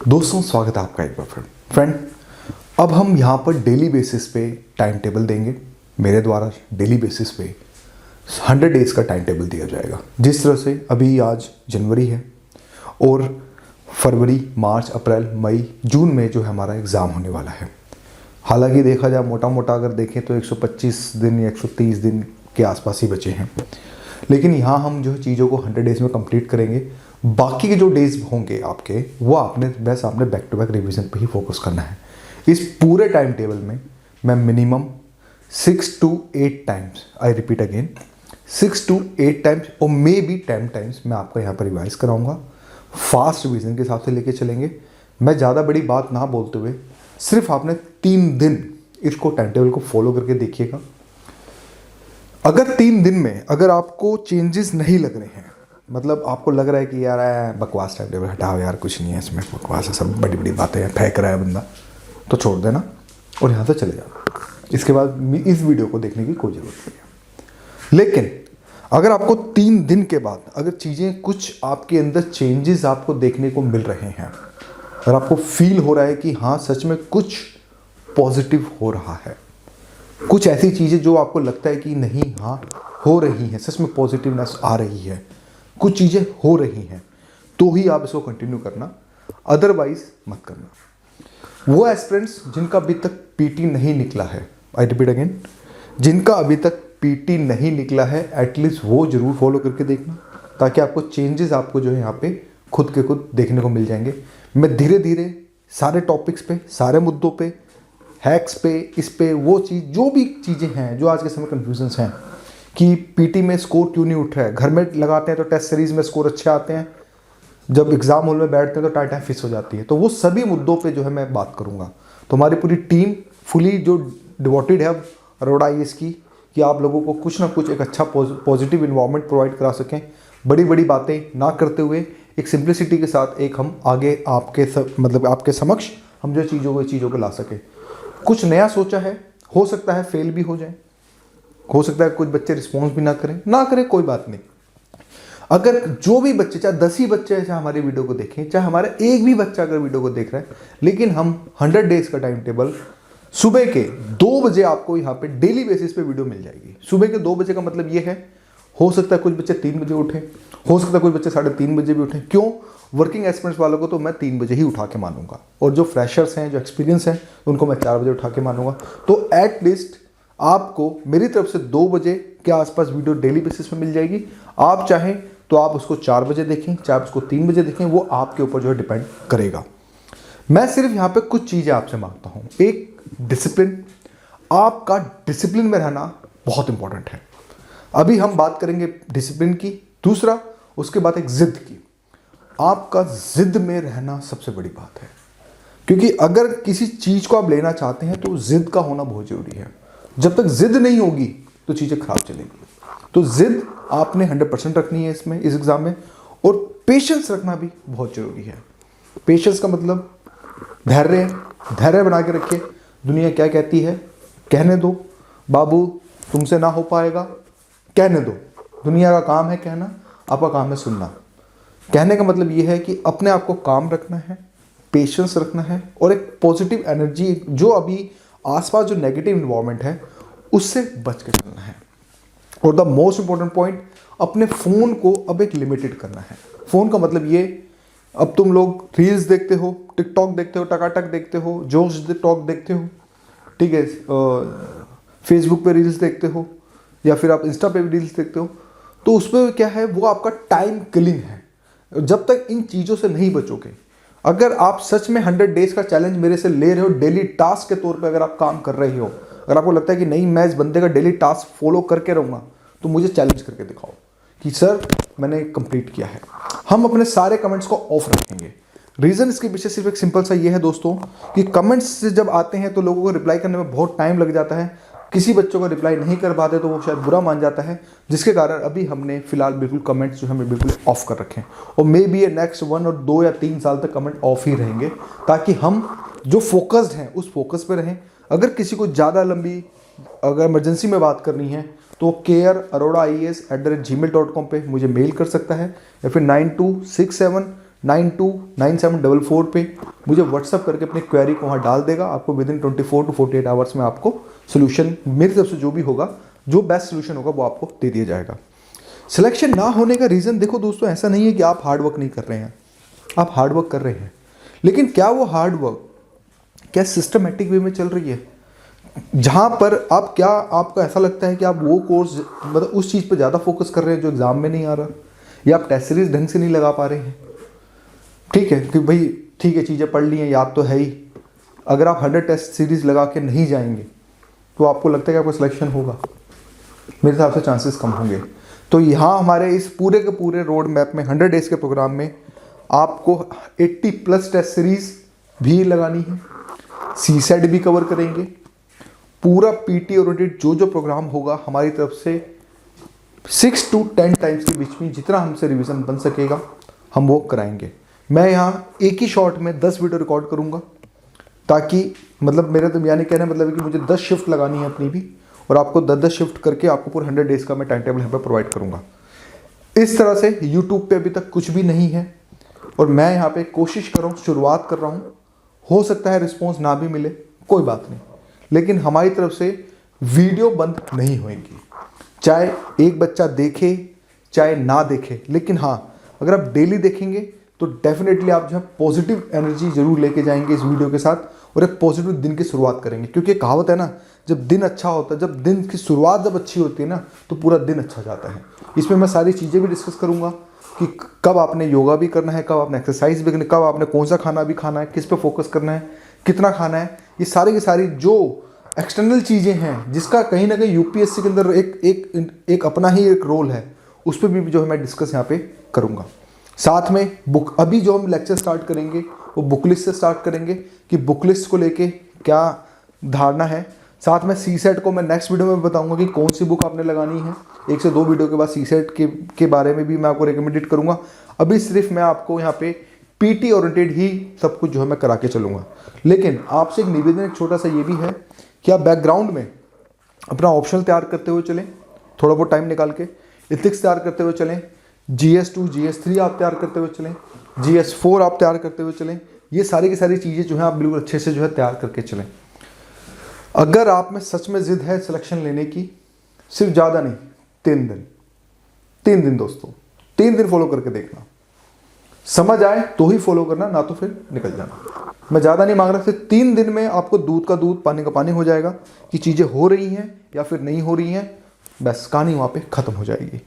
दोस्तों स्वागत है आपका एक बार फिर। फ्रेंड, अब हम यहाँ पर डेली बेसिस पे टाइम टेबल देंगे। मेरे द्वारा डेली बेसिस पे 100 डेज़ का टाइम टेबल दिया जाएगा। जिस तरह से अभी आज जनवरी है और फरवरी, मार्च, अप्रैल, मई, जून में जो है हमारा एग्ज़ाम होने वाला है। हालांकि देखा जाए मोटा मोटा अगर देखें तो 125 दिन या 130 दिन के आसपास ही बचे हैं, लेकिन यहाँ हम जो चीज़ों को 100 डेज़ में कंप्लीट करेंगे। बाकी के जो डेज़ होंगे आपके, वो आपने बैक टू बैक रिवीजन पे ही फोकस करना है। इस पूरे टाइम टेबल में मैं minimum 6 to 8 times, I repeat again, 6 to 8 times और मे बी 10 टाइम्स मैं आपका यहाँ पर रिवाइज कराऊंगा। फास्ट रिवीजन के हिसाब से लेके चलेंगे। मैं ज़्यादा बड़ी बात ना बोलते हुए सिर्फ आपने 3 दिन इसको टाइम टेबल को फॉलो करके देखिएगा। अगर 3 दिन में अगर आपको चेंजेस नहीं लग रहे हैं, मतलब आपको लग रहा है कि यार बकवास टाइम टेबल हटाओ यार, कुछ नहीं है इसमें, बकवास है, सब बड़ी बड़ी बातें हैं, फेंक रहा है बंदा, तो छोड़ देना और यहाँ से चले जाओ। इसके बाद इस वीडियो को देखने की कोई ज़रूरत नहीं है। लेकिन अगर आपको 3 दिन के बाद अगर चीज़ें कुछ आपके अंदर चेंजेस आपको देखने को मिल रहे हैं, अगर आपको फील हो रहा है कि हाँ सच में कुछ पॉजिटिव हो रहा है, कुछ ऐसी चीज़ें जो आपको लगता है कि नहीं हाँ हो रही हैं, सच में पॉजिटिवनेस आ रही है, कुछ चीज़ें हो रही हैं, तो ही आप इसको कंटिन्यू करना, अदरवाइज मत करना। वो एस्पिरेंट्स जिनका अभी तक पीटी नहीं निकला है, आई रिपीट अगेन, जिनका अभी तक पीटी नहीं निकला है, एटलीस्ट वो जरूर फॉलो करके देखना, ताकि आपको चेंजेस आपको जो है यहाँ पे खुद के खुद देखने को मिल जाएंगे। मैं धीरे धीरे सारे टॉपिक्स पे, सारे मुद्दों पे, हैक्स पे, इस पे, वो चीज़, जो भी चीज़ें हैं जो आज के समय कन्फ्यूजन्स हैं कि पीटी में स्कोर क्यों नहीं उठ रहा है, घर में लगाते हैं तो टेस्ट सीरीज में स्कोर अच्छे आते हैं, जब एग्जाम हॉल में बैठते हैं तो टाइम फिक्स हो जाती है, तो वो सभी मुद्दों पे जो है मैं बात करूंगा। तो हमारी पूरी टीम फुली जो डिवोटेड है अब अरोड़ा IAS की, कि आप लोगों को कुछ ना कुछ एक अच्छा पॉजिटिव इन्वायरमेंट प्रोवाइड करा सकें, बड़ी बड़ी बातें ना करते हुए एक सिंप्लिसिटी के साथ एक हम आगे आपके समक्ष हम जो चीज़ों को ला सके। कुछ नया सोचा है, हो सकता है फेल भी हो जाए, हो सकता है कुछ बच्चे रिस्पॉन्स भी ना करें, कोई बात नहीं। अगर जो भी बच्चे, चाहे 10 ही बच्चे हैं, चाहे हमारी वीडियो को देखें, चाहे हमारा एक भी बच्चा अगर वीडियो को देख रहा है, लेकिन हम 100 डेज़ का टाइम टेबल सुबह के 2 बजे आपको यहाँ पे डेली बेसिस पे वीडियो मिल जाएगी। सुबह के 2 बजे का मतलब ये है, हो सकता है कुछ बच्चे 3 बजे उठें, हो सकता है कुछ बच्चे 3:30 बजे भी उठें। क्यों? वर्किंग एस्पिरेंट्स वालों को तो मैं 3 बजे ही उठा के मानूंगा, और जो फ्रेशर्स हैं, जो एक्सपीरियंस हैं, उनको मैं 4 बजे उठा के मानूंगा। तो एटलीस्ट आपको मेरी तरफ से 2 बजे के आसपास वीडियो डेली बेसिस पे मिल जाएगी। आप चाहें तो आप उसको 4 बजे देखें, चाहे आप उसको 3 बजे देखें, वो आपके ऊपर जो है डिपेंड करेगा। मैं सिर्फ यहाँ पे कुछ चीज़ें आपसे मांगता हूँ। एक, डिसिप्लिन। आपका डिसिप्लिन में रहना बहुत इंपॉर्टेंट है। अभी हम बात करेंगे डिसिप्लिन की। दूसरा, उसके बाद एक जिद की। आपका जिद में रहना सबसे बड़ी बात है, क्योंकि अगर किसी चीज़ को आप लेना चाहते हैं तो जिद का होना बहुत ज़रूरी है। जब तक जिद नहीं होगी तो चीज़ें खराब चलेंगी। तो जिद आपने 100% रखनी है इसमें, इस एग्ज़ाम में, और पेशेंस रखना भी बहुत ज़रूरी है। पेशेंस का मतलब धैर्य बना के रखिए। दुनिया क्या कहती है, कहने दो बाबू, तुमसे ना हो पाएगा, कहने दो। दुनिया का काम है कहना, आपका काम है सुनना। कहने का मतलब ये है कि अपने आप को काम रखना है, पेशेंस रखना है, और एक पॉजिटिव एनर्जी, जो अभी आसपास जो नेगेटिव इन्वायरमेंट है उससे बच के चलना है। और द मोस्ट इंपॉर्टेंट पॉइंट, अपने फ़ोन को अब एक लिमिटेड करना है। फ़ोन का मतलब ये, अब तुम लोग रील्स देखते हो, टिकटॉक देखते हो, टकाटक देखते हो, जोश टॉक देखते हो, ठीक है, फेसबुक पे रील्स देखते हो, या फिर आप इंस्टा पे भी रील्स देखते हो, तो उसमें क्या है, वो आपका टाइम किलिंग है। जब तक इन चीज़ों से नहीं बचोगे, अगर आप सच में 100 डेज़ का चैलेंज मेरे से ले रहे हो, डेली टास्क के तौर पे अगर आप काम कर रहे हो, अगर आपको लगता है कि नहीं मैं इस बंदे का डेली टास्क फॉलो करके रहूँगा, तो मुझे चैलेंज करके दिखाओ कि सर मैंने कंप्लीट किया है। हम अपने सारे कमेंट्स को ऑफ रखेंगे। रीज़न इसके पीछे सिर्फ एक सिंपल सा ये है दोस्तों, कि कमेंट्स से जब आते हैं तो लोगों को रिप्लाई करने में बहुत टाइम लग जाता है। किसी बच्चों को रिप्लाई नहीं कर पाते तो वो शायद बुरा मान जाता है, जिसके कारण अभी हमने फिलहाल बिल्कुल कमेंट्स जो हमें बिल्कुल ऑफ कर रखे हैं, और मे बी ये नेक्स्ट 1 और 2 या 3 साल तक कमेंट ऑफ ही रहेंगे, ताकि हम जो फोकस्ड हैं उस फोकस पे रहें। अगर किसी को ज़्यादा लंबी अगर इमरजेंसी में बात करनी है तो care@arora.ias@gmail.com पे मुझे मेल कर सकता है, या फिर 9267 929744 पे मुझे व्हाट्सअप करके अपनी क्वेरी को वहाँ डाल देगा। आपको विद इन 24 टू 48 आवर्स में आपको सोल्यूशन मेरी तरफ से जो भी होगा, जो बेस्ट सोल्यूशन होगा वो आपको दे दिया जाएगा। सिलेक्शन ना होने का रीज़न देखो दोस्तों, ऐसा नहीं है कि आप हार्ड वर्क नहीं कर रहे हैं, आप हार्ड वर्क कर रहे हैं, लेकिन क्या वो हार्ड वर्क क्या सिस्टमेटिक वे में चल रही है, जहाँ पर आप क्या आपको ऐसा लगता है कि आप वो कोर्स मतलब उस चीज़ पर ज़्यादा फोकस कर रहे हैं जो एग्ज़ाम में नहीं आ रहा, या आप टेस्ट सीरीज ढंग से नहीं लगा पा रहे हैं। ठीक है कि भाई ठीक है, चीज़ें पढ़ ली हैं, याद तो है ही, अगर आप 100 टेस्ट सीरीज लगा के नहीं जाएंगे तो आपको लगता है कि आपको सिलेक्शन होगा? मेरे हिसाब से चांसेस कम होंगे। तो यहाँ हमारे इस पूरे के पूरे रोड मैप में 100 डेज के प्रोग्राम में आपको 80+ टेस्ट सीरीज भी लगानी है, सीसेट भी कवर करेंगे, पूरा पीटी ओरिएंटेड जो जो प्रोग्राम होगा हमारी तरफ से 6 to 10 टाइम्स के बीच में जितना हमसे रिवीजन बन सकेगा हम वो कराएंगे। मैं यहाँ एक ही शॉट में 10 वीडियो रिकॉर्ड करूँगा, ताकि मतलब मेरा तो यानी कहना मतलब है कि मुझे 10 शिफ्ट लगानी है अपनी भी, और आपको 10 शिफ्ट करके आपको पूरे 100 डेज का मैं टाइम टेबल यहाँ पर प्रोवाइड करूँगा। इस तरह से यूट्यूब पे अभी तक कुछ भी नहीं है, और मैं यहाँ पे कोशिश कर रहा हूँ, शुरुआत कर रहा हूँ। हो सकता है रिस्पॉन्स ना भी मिले, कोई बात नहीं, लेकिन हमारी तरफ से वीडियो बंद नहीं होएगी, चाहे एक बच्चा देखे चाहे ना देखे। लेकिन हाँ, अगर आप डेली देखेंगे तो डेफिनेटली आप जो है पॉजिटिव एनर्जी जरूर लेके जाएंगे इस वीडियो के साथ, और एक पॉजिटिव दिन की शुरुआत करेंगे। क्योंकि कहावत है ना, जब दिन अच्छा होता है, जब दिन की शुरुआत जब अच्छी होती है ना, तो पूरा दिन अच्छा जाता है। इसमें मैं सारी चीज़ें भी डिस्कस करूँगा कि कब आपने योगा भी करना है, कब आपने एक्सरसाइज भी करनी है, कब आपने कौन सा खाना भी खाना है, किस पे फोकस करना है, कितना खाना है। ये सारी की सारी जो एक्सटर्नल चीज़ें हैं जिसका कहीं ना कहीं यूपीएससी के अंदर एक अपना ही एक रोल है, उस पर भी जो है मैं डिस्कस यहाँ पे करूँगा। साथ में बुक, अभी जो हम लेक्चर स्टार्ट करेंगे वो बुक लिस्ट से स्टार्ट करेंगे कि बुक लिस्ट को लेके क्या धारणा है। साथ में सीसेट को मैं नेक्स्ट वीडियो में बताऊंगा कि कौन सी बुक आपने लगानी है। 1 से 2 वीडियो के बाद सीसेट के बारे में भी मैं आपको रिकमेंडेड करूंगा। अभी सिर्फ मैं आपको यहाँ पे पीटी ओरिएंटेड ही सब कुछ जो है मैं करा के चलूँगा। लेकिन आपसे एक निवेदन एक छोटा सा ये भी है कि आप बैकग्राउंड में अपना ऑप्शनल तैयार करते हुए चलें, थोड़ा बहुत टाइम निकाल के इथिक्स तैयार करते हुए चलें, GS2 GS3 आप तैयार करते हुए चलें, GS4 आप तैयार करते हुए चलें। ये सारी की सारी चीज़ें जो है आप बिल्कुल अच्छे से जो है तैयार करके चलें। अगर आप में सच में जिद है सिलेक्शन लेने की, सिर्फ ज़्यादा नहीं, 3 दिन दोस्तों, 3 दिन फॉलो करके देखना, समझ आए तो ही फॉलो करना, ना तो फिर निकल जाना। मैं ज़्यादा नहीं मांग रहा, सिर्फ 3 दिन में आपको दूध का दूध पानी का पानी हो जाएगा कि चीज़ें हो रही हैं या फिर नहीं हो रही हैं, बस कहानी वहाँ पे ख़त्म हो जाएगी।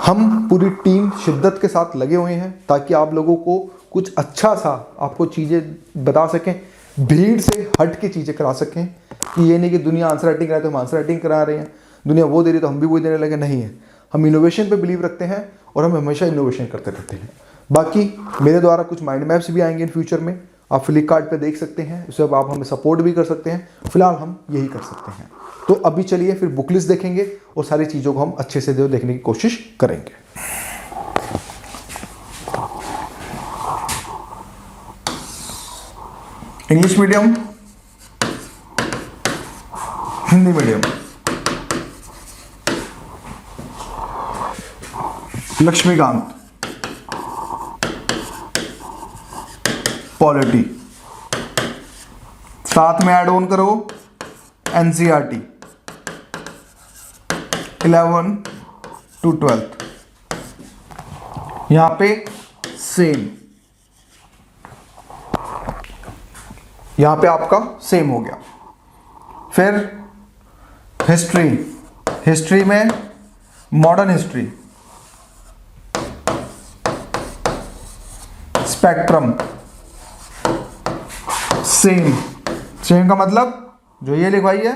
हम पूरी टीम शिद्दत के साथ लगे हुए हैं ताकि आप लोगों को कुछ अच्छा सा आपको चीज़ें बता सकें, भीड़ से हट के चीज़ें करा सकें, कि ये नहीं कि दुनिया आंसर राइटिंग कराए तो हम आंसर राइटिंग करा रहे हैं, दुनिया वो दे रही तो हम भी वही देने लगे। नहीं है, हम इनोवेशन पे बिलीव रखते हैं और हम हमेशा इनोवेशन करते रहते हैं। बाकी मेरे द्वारा कुछ माइंड मैप्स भी आएंगे इन फ्यूचर में, आप फ्लिपकार्ट पे देख सकते हैं, उससे आप हमें सपोर्ट भी कर सकते हैं। फिलहाल हम यही कर सकते हैं। तो अभी चलिए फिर बुक लिस्ट देखेंगे और सारी चीज़ों को हम अच्छे से देखने की कोशिश करेंगे। English medium, Hindi medium, Laxmikanth, polity, साथ में ऐड ऑन करो NCERT 11 to 12th, यहां पे सेम, यहां पे आपका सेम हो गया। फिर हिस्ट्री, हिस्ट्री में modern history, spectrum, same, same का मतलब जो ये लिखवाई है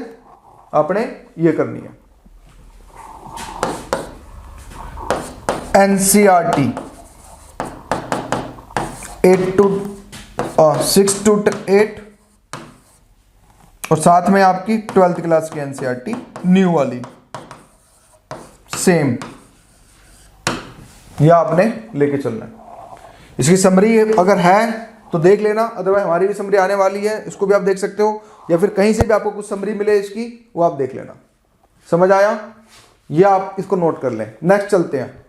आपने ये करनी है। NCERT 6 to 8 और साथ में आपकी 12th क्लास की NCERT न्यू वाली, सेम, यह आपने लेके चलना है। इसकी समरी अगर है तो देख लेना, अदरवाइज हमारी भी समरी आने वाली है, इसको भी आप देख सकते हो, या फिर कहीं से भी आपको कुछ समरी मिले इसकी वो आप देख लेना। समझ आया? ये आप इसको नोट कर लें। नेक्स्ट चलते हैं।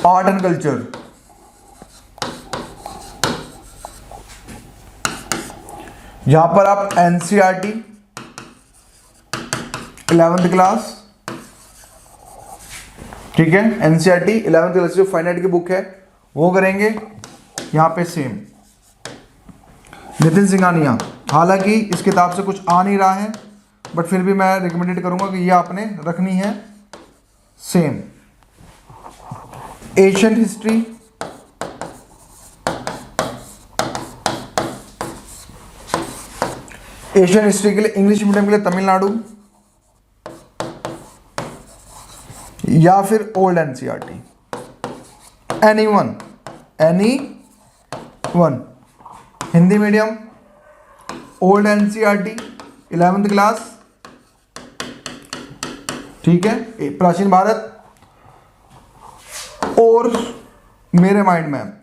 आर्ट एंड कल्चर, यहां पर आप एनसीईआरटी 11th क्लास, ठीक है, एनसीईआरटी 11th क्लास जो फाइन आर्ट की बुक है वो करेंगे। यहां पे सेम नितिन सिंघानिया, हालांकि इस किताब से कुछ आ नहीं रहा है बट फिर भी मैं रिकमेंडेड करूंगा कि ये आपने रखनी है same. Asian history, Asian history के लिए इंग्लिश मीडियम के लिए तमिलनाडु या फिर old NCERT, any one. Hindi medium old NCERT 11th class, ठीक है, प्राचीन भारत और मेरे माइंड मैप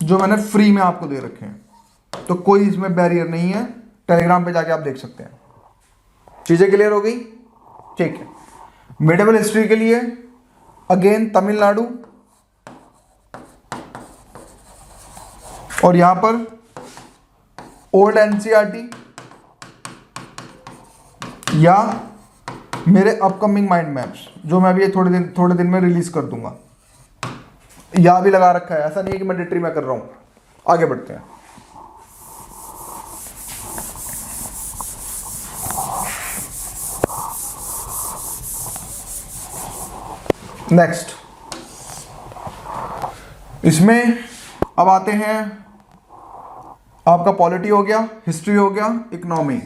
जो मैंने फ्री में आपको दे रखे हैं, तो कोई इसमें बैरियर नहीं है, टेलीग्राम पे जाके आप देख सकते हैं। चीजें क्लियर हो गई, ठीक है। मिडिवल हिस्ट्री के लिए अगेन तमिलनाडु और यहां पर ओल्ड एनसीईआरटी या मेरे अपकमिंग माइंड मैप्स जो मैं अभी थोड़े दिन में रिलीज कर दूंगा, या भी लगा रखा है, ऐसा नहीं है कि मैंडेटरी में कर रहा हूं। आगे बढ़ते हैं। नेक्स्ट, इसमें अब आते हैं, आपका पॉलिटी हो गया, हिस्ट्री हो गया, इकोनॉमी।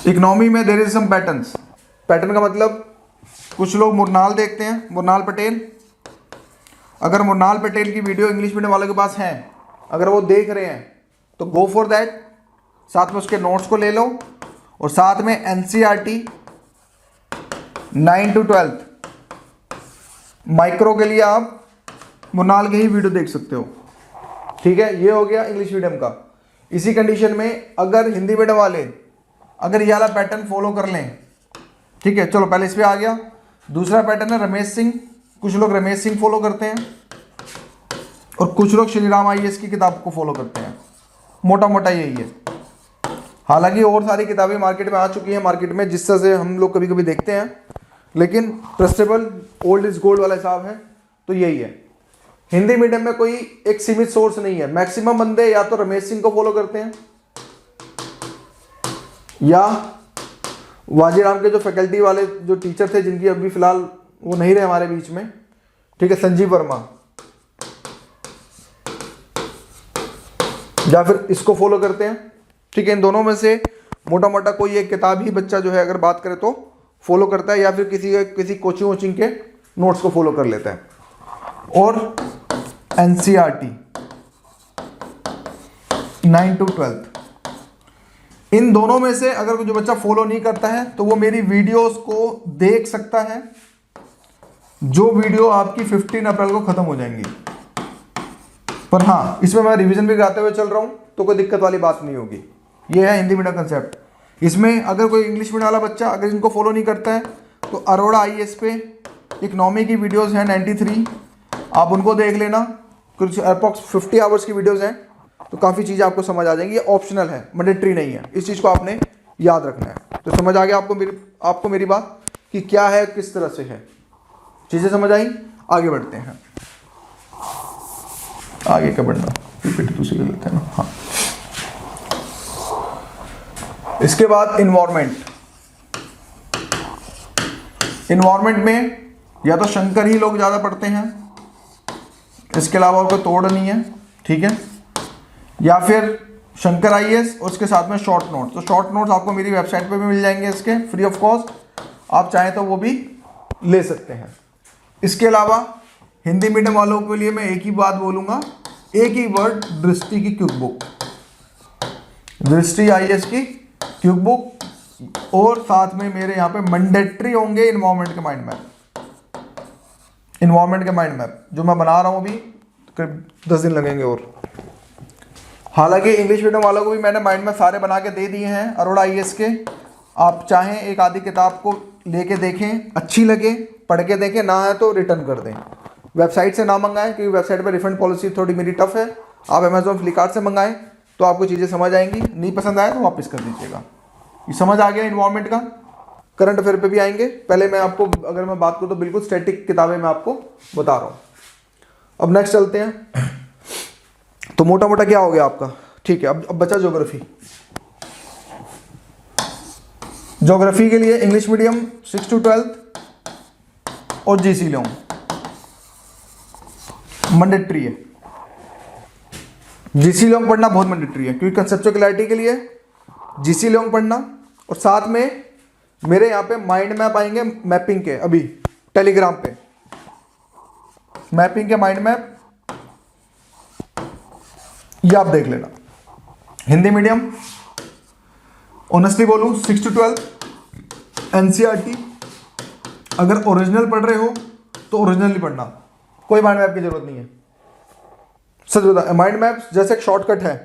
इकोनॉमी में there is some patterns. Pattern का मतलब कुछ लोग मुरनाल देखते हैं, मुरनाल पटेल। अगर मुरनाल पटेल की वीडियो इंग्लिश मीडियम वालों के पास है, अगर वो देख रहे हैं तो गो फॉर दैट, साथ में उसके नोट्स को ले लो और साथ में एनसीईआरटी 9 to 12 माइक्रो के लिए आप मुरनाल के ही वीडियो देख सकते हो, ठीक है। ये हो गया इंग्लिश मीडियम का। इसी कंडीशन में अगर हिंदी मीडियम वाले अगर ये वाला पैटर्न फॉलो कर लें, ठीक है, चलो पहले इस पे आ गया। दूसरा पैटर्न है रमेश सिंह, कुछ लोग रमेश सिंह फॉलो करते हैं और कुछ लोग श्री राम आईएएस की किताब को फॉलो करते हैं, मोटा मोटा यही है। हालांकि और सारी किताबें मार्केट में आ चुकी हैं, मार्केट में जिस तरह से हम लोग कभी कभी देखते हैं, लेकिन ट्रस्टेबल ओल्ड इज गोल्ड वाला हिसाब है तो यही है। हिंदी मीडियम में कोई एक सीमित सोर्स नहीं है, मैक्सिमम बंदे या तो रमेश सिंह को फॉलो करते हैं या वाजीराम के जो फैकल्टी वाले जो टीचर थे, जिनकी अभी फिलहाल वो नहीं रहे हमारे बीच में, ठीक है, संजीव वर्मा, या फिर इसको फॉलो करते हैं, ठीक है। इन दोनों में से मोटा मोटा कोई एक किताब ही बच्चा जो है अगर बात करें तो फॉलो करता है, या फिर किसी कोचिंग वोचिंग के नोट्स को फॉलो कर लेता है। और एनसीईआरटी 9 to 12, इन दोनों में से अगर जो बच्चा फॉलो नहीं करता है तो वो मेरी वीडियोस को देख सकता है, जो वीडियो आपकी 15 अप्रैल को खत्म हो जाएंगी। पर हाँ, इसमें मैं रिवीजन भी कराते हुए चल रहा हूं तो कोई दिक्कत वाली बात नहीं होगी। ये है हिंदी मीडियम कंसेप्ट। इसमें अगर कोई इंग्लिश मीडियम वाला बच्चा अगर इनको फॉलो नहीं करता है तो अरोड़ा आईएएस पे इकोनॉमी की वीडियोस हैं 93, आप उनको देख लेना, कुछ अप्रॉक्स 50 आवर्स की वीडियोस हैं, तो काफ़ी चीज़ें आपको समझ आ जाएंगी। ये ऑप्शनल है, मैंडेटरी नहीं है, इस चीज़ को आपने याद रखना है। तो समझ आ गया आपको मेरी बात कि क्या है, किस तरह से है, चीज़ें समझ आई। आगे बढ़ते हैं, आगे क्या बढ़ना, पीपीटी दूसरी ले लेते हैं ना। हाँ, इसके बाद इन्वायरमेंट। इन्वायरमेंट में या तो शंकर ही लोग ज़्यादा पढ़ते हैं, इसके अलावा और कोई तोड़ नहीं है, ठीक है, या फिर शंकर आईएएस और उसके साथ में शॉर्ट नोट्स। तो शॉर्ट नोट्स आपको मेरी वेबसाइट पे भी मिल जाएंगे इसके, फ्री ऑफ कॉस्ट, आप चाहें तो वो भी ले सकते हैं। इसके अलावा हिंदी मीडियम वालों के लिए मैं एक ही बात बोलूँगा, एक ही वर्ड, दृष्टि की क्विक बुक, दृष्टि आईएएस की क्विक बुक, और साथ में मेरे यहाँ पे मैंडेटरी होंगे इन्वायरमेंट के माइंड मैप। इन्वायरमेंट के माइंड मैप जो मैं बना रहा हूँ अभी, करीब 10 दिन लगेंगे। और हालांकि इंग्लिश मीडियम वालों को भी मैंने माइंड मैप सारे बना के दे दिए हैं अरोड़ा आईएएस के। आप चाहें एक आधी किताब को लेके देखें, अच्छी लगे पढ़ के देखें, ना है तो रिटर्न कर दें। वेबसाइट से ना मंगाएं क्योंकि वेबसाइट पर रिफंड पॉलिसी थोड़ी मेरी टफ है। आप अमेजोन फ्लिपकार्ट से मंगाएं तो आपको चीज़ें समझ आएंगी, नहीं पसंद आए तो वापस कर दीजिएगा। ये समझ आ गया इन्वायरमेंट का। करंट अफेयर पे भी आएंगे। पहले मैं आपको अगर मैं बात करूँ तो बिल्कुल स्टैटिक किताबें मैं आपको बता रहा हूँ। अब नेक्स्ट चलते हैं। तो मोटा मोटा क्या हो गया आपका, ठीक है। अब बचा ज्योग्राफी। ज्योग्राफी के लिए इंग्लिश मीडियम 6 to 12 और जीसी लॉन्ग मैंडेटरी है। जीसी लॉन्ग पढ़ना बहुत मैंडेटरी है क्योंकि कंसेप्चुअल क्लैरिटी के लिए जीसी लॉन्ग पढ़ना, और साथ में मेरे यहाँ पे माइंड मैप आएंगे मैपिंग के, अभी टेलीग्राम पे मैपिंग के माइंड मैप, ये आप देख लेना। हिंदी मीडियम ऑनेस्टली बोलूं 6 to 12 एनसीईआरटी। अगर ओरिजिनल पढ़ रहे हो तो ओरिजिनल ही पढ़ना, कोई माइंड मैप की जरूरत नहीं है। सच बता, माइंड मैप जैसे एक शॉर्टकट है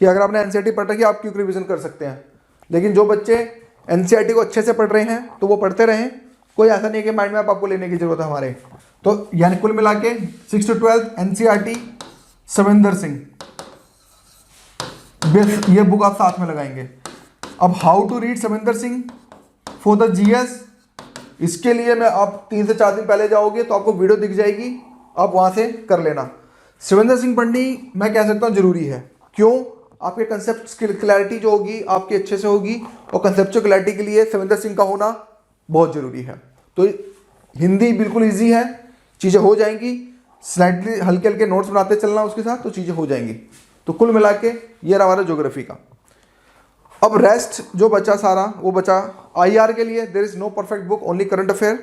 कि अगर आपने एनसीईआरटी पढ़ रखी है आप क्विक रिवीजन कर सकते हैं, लेकिन जो बच्चे एनसीईआरटी को अच्छे से पढ़ रहे हैं तो वो पढ़ते रहें, कोई ऐसा नहीं है कि माइंड मैप आपको लेने की जरूरत है हमारे। तो यानी कुल मिला के 6 to 12 एनसीईआरटी सविंदर सिंह, ये बुक आप साथ में लगाएंगे। अब how to read Savinder Singh for the GS, इसके लिए मैं आप 3 से 4 दिन पहले जाओगे तो आपको वीडियो दिख जाएगी, आप वहां से कर लेना। सविंदर सिंह पढ़नी मैं कह सकता हूँ जरूरी है। क्यों? आपके कंसेप्ट क्लैरिटी जो होगी आपकी अच्छे से होगी, और कंसेप्चुअल क्लैरिटी के लिए सविंदर सिंह का होना बहुत जरूरी है। तो हिंदी बिल्कुल ईजी है, चीज़ें हो जाएंगी, स्लाइडली हल्के हल्के नोट्स बनाते चलना उसके साथ तो चीज़ें हो जाएंगी। तो कुल मिला के ये रहा हमारा ज्योग्राफी का। अब रेस्ट जो बचा सारा वो बचा आईआर के लिए। There is no perfect book, only current affair,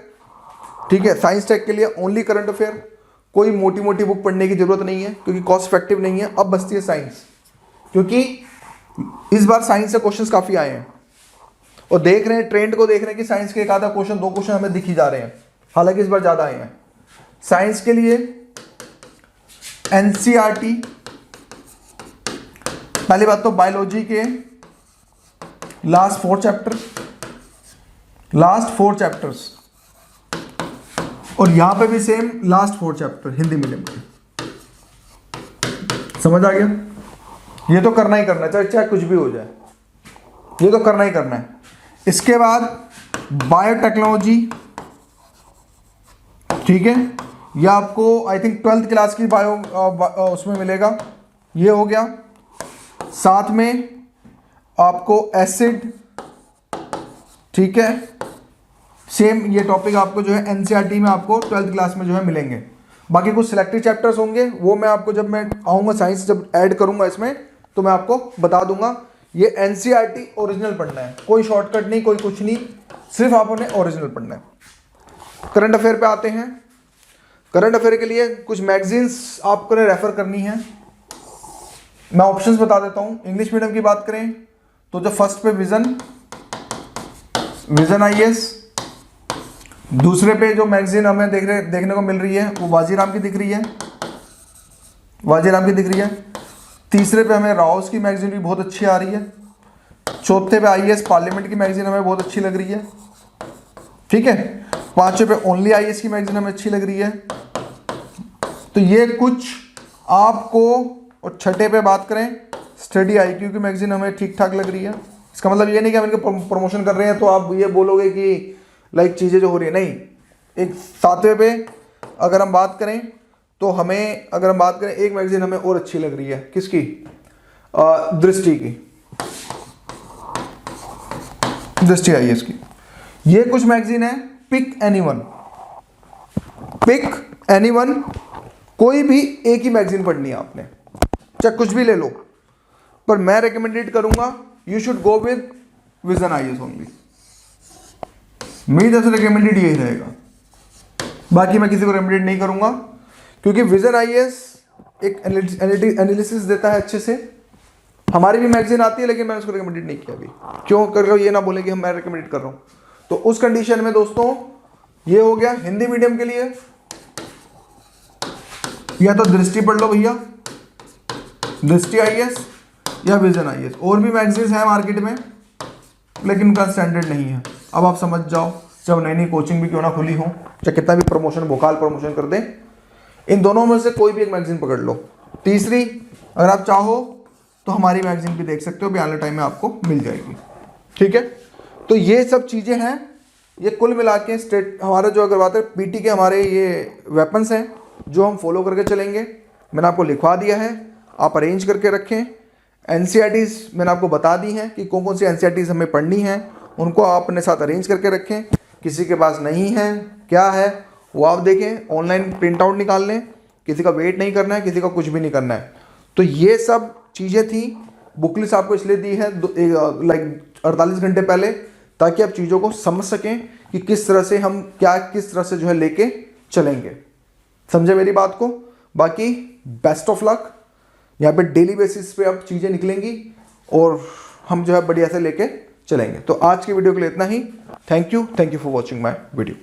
ठीक है। साइंस टेक के लिए ओनली करंट अफेयर, कोई मोटी मोटी बुक पढ़ने की जरूरत नहीं है क्योंकि कॉस्ट इफेक्टिव नहीं है। अब बचती है साइंस, क्योंकि इस बार साइंस से क्वेश्चंस काफ़ी आए हैं और देख रहे हैं ट्रेंड को, देख रहे हैं कि साइंस के एक आधा क्वेश्चन 2 क्वेश्चन हमें दिख ही जा रहे हैं, हालांकि इस बार ज़्यादा आए हैं। साइंस के लिए एनसीईआरटी, पहली बात तो बायोलॉजी के लास्ट 4 चैप्टर्स, और यहां पे भी same last 4 chapter Hindi medium के। समझ आ गया? ये तो करना ही करना है, चाहे कुछ भी हो जाए, ये तो करना ही करना है। इसके बाद बायोटेक्नोलॉजी, ठीक है, यह आपको आई थिंक 12th क्लास की बायो उसमें मिलेगा, ये हो गया। साथ में आपको एसिड, ठीक है, सेम ये टॉपिक आपको जो है एनसीईआरटी में आपको 12th क्लास में जो है मिलेंगे। बाकी कुछ सिलेक्टेड चैप्टर्स होंगे वो मैं आपको जब मैं आऊँगा साइंस जब ऐड करूँगा इसमें तो मैं आपको बता दूंगा। ये एनसीईआरटी ओरिजिनल पढ़ना है, कोई शॉर्टकट नहीं, कोई कुछ नहीं, सिर्फ आपने ओरिजिनल पढ़ना है। करंट अफेयर पे आते हैं। करंट अफेयर के लिए कुछ मैगजीन्स आपको रेफर करनी है, मैं ऑप्शंस बता देता हूँ। इंग्लिश मीडियम की बात करें तो जो फर्स्ट पे विजन आईएएस, दूसरे पे जो मैगजीन हमें देखने को मिल रही है वो वाजीराम की दिख रही है, तीसरे पे हमें राउस की मैगजीन भी बहुत अच्छी आ रही है, चौथे पे आईएएस पार्लियामेंट की मैगजीन हमें बहुत अच्छी लग रही है, ठीक है, पांचवें पे ओनली आईएएस की मैगजीन हमें अच्छी लग रही है। तो ये कुछ आपको, और छठे पे बात करें स्टडी आईक्यू की मैगजीन हमें ठीक ठाक लग रही है। इसका मतलब ये नहीं कि हम इनके प्रमोशन कर रहे हैं तो आप ये बोलोगे कि लाइक चीज़ें जो हो रही है, नहीं। एक सातवें पे अगर हम बात करें तो हमें, अगर हम बात करें एक मैगजीन हमें और अच्छी लग रही है, किसकी? दृष्टि की, दृष्टि आईएएस की। ये कुछ मैगजीन है, पिक एनीवन, कोई भी एक ही मैगजीन पढ़नी है आपने, चाहे कुछ भी ले लो, पर मैं रिकमेंडेड करूंगा you should go with vision IAS only. मेरी तरफ से रिकमेंडेड यही रहेगा, बाकी मैं किसी को रिकमेंडेड नहीं करूंगा क्योंकि विजन आईएएस एक एनालिसिस देता है अच्छे से। हमारी भी मैगजीन आती है लेकिन मैंने उसको रिकमेंडेड नहीं किया अभी, क्यों कर रहा हूँ ये ना बोले कि मैं रिकमेंडेड कर रहा हूँ। तो उस कंडीशन में दोस्तों ये हो गया हिंदी मीडियम के लिए, या तो दृष्टि पढ़ लो भैया, दृष्टि आईएएस या विजन आईएएस। और भी मैगजीन्स हैं मार्केट में लेकिन उनका स्टैंडर्ड नहीं है, अब आप समझ जाओ चाहे नई नई कोचिंग भी क्यों ना खुली हो, चाहे कितना भी प्रमोशन भोकाल प्रमोशन कर दें, इन दोनों में से कोई भी एक मैगजीन पकड़ लो। तीसरी, अगर आप चाहो तो हमारी मैगजीन भी देख सकते हो, भी आने टाइम में आपको मिल जाएगी। ठीक है, तो ये सब चीज़ें हैं, ये कुल मिला के स्टेट हमारा जो अगर बात है पीटी के हमारे ये वेपन्स हैं जो हम फॉलो करके चलेंगे। मैंने आपको लिखवा दिया है, आप अरेंज करके रखें। एनसीईआरटीज़ मैंने आपको बता दी हैं कि कौन कौन सी एनसीईआरटीज़ हमें पढ़नी है, उनको आप अपने साथ अरेंज करके रखें। किसी के पास नहीं है, क्या है वो आप देखें, ऑनलाइन प्रिंट आउट निकाल लें, किसी का वेट नहीं करना है, किसी का कुछ भी नहीं करना है। तो ये सब चीज़ें थी। बुकलिस्ट आपको इसलिए दी है लाइक 48 घंटे पहले, ताकि आप चीज़ों को समझ सकें कि किस तरह से हम क्या किस तरह से जो है लेके चलेंगे। समझे मेरी बात को? बाकी बेस्ट ऑफ लक। यहाँ पे डेली बेसिस पे अब चीज़ें निकलेंगी और हम जो है बढ़िया से लेके चलेंगे। तो आज की वीडियो के लिए इतना ही। Thank you for watching my video.